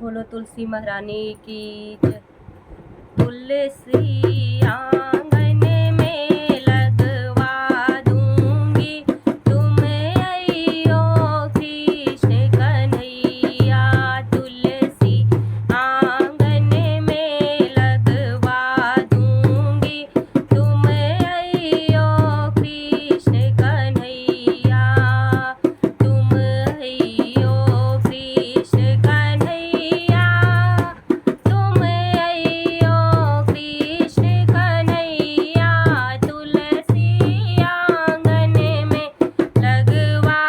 बोलो तुलसी महारानी की जय। तुलसी आंगन में लगवा दूंगी, तुम अइयो कृष्ण कन्हैया। तुलसी आंगन में लगवा दूंगी, तुम अइयो कृष्ण कन्हैया। तुम अइयो कृष्ण कन्हैया, तुम अइयो कृष्ण कन्हैया। तुलसी आंगन में लगवा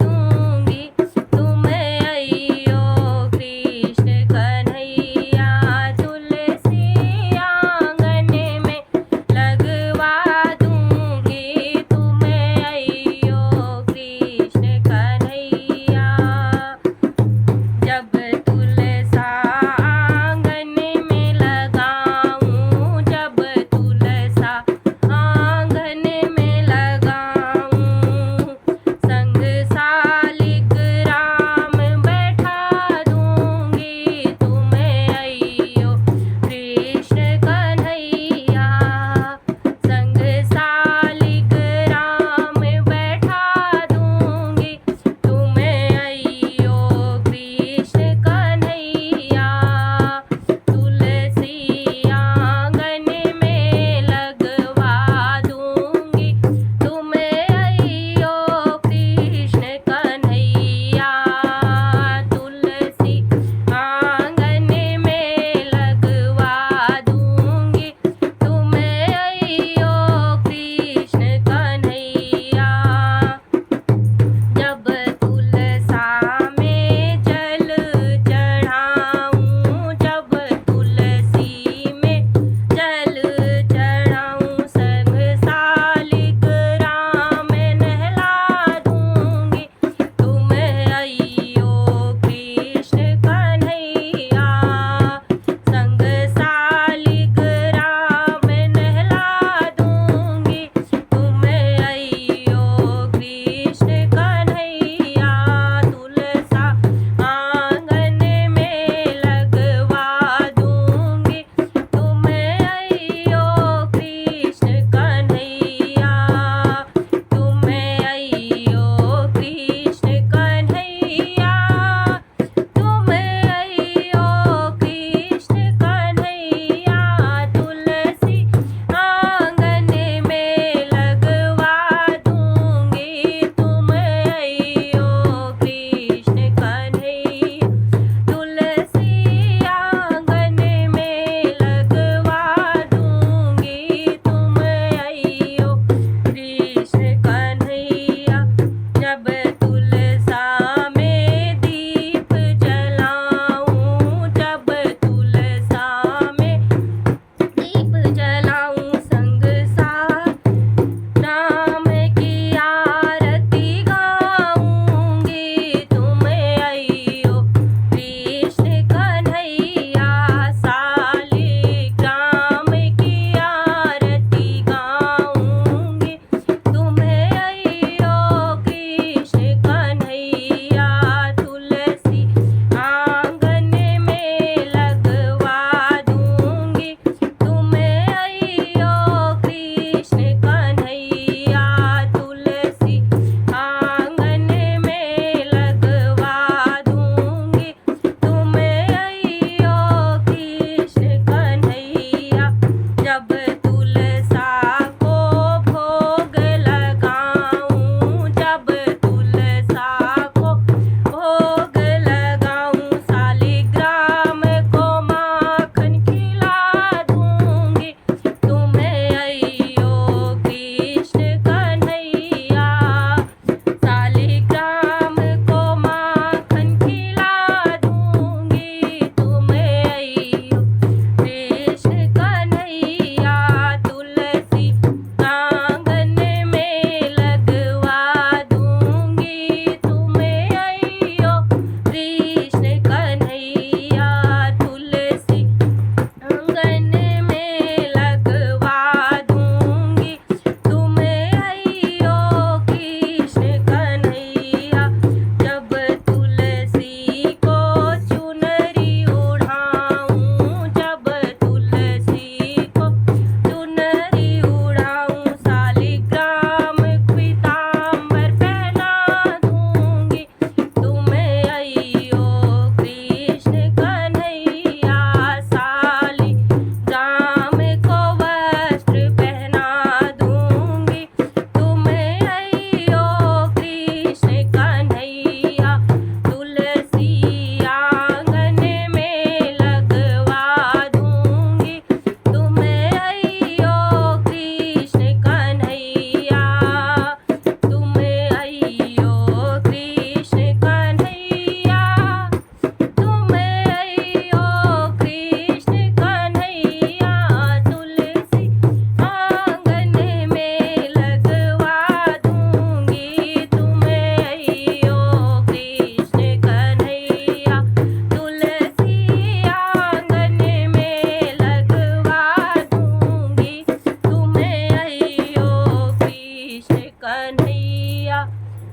दूंगी, तुम अइयो कृष्ण कन्हैया। तुलसी आंगन में लगवा दूंगी, तुम अइयो कृष्ण कन्हैया। जब तुलसा आंगन में लगाऊं, जब तुलसा आंगन में लगाऊं, संग सालिक राम बैठा दूंगी, तुम अइयो कृष्ण कन्हैया। संग सालिक राम बैठा दूंगी, तुम अइयो कृष्ण कन्हैया।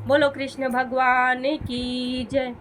बोलो कृष्ण भगवान की जय।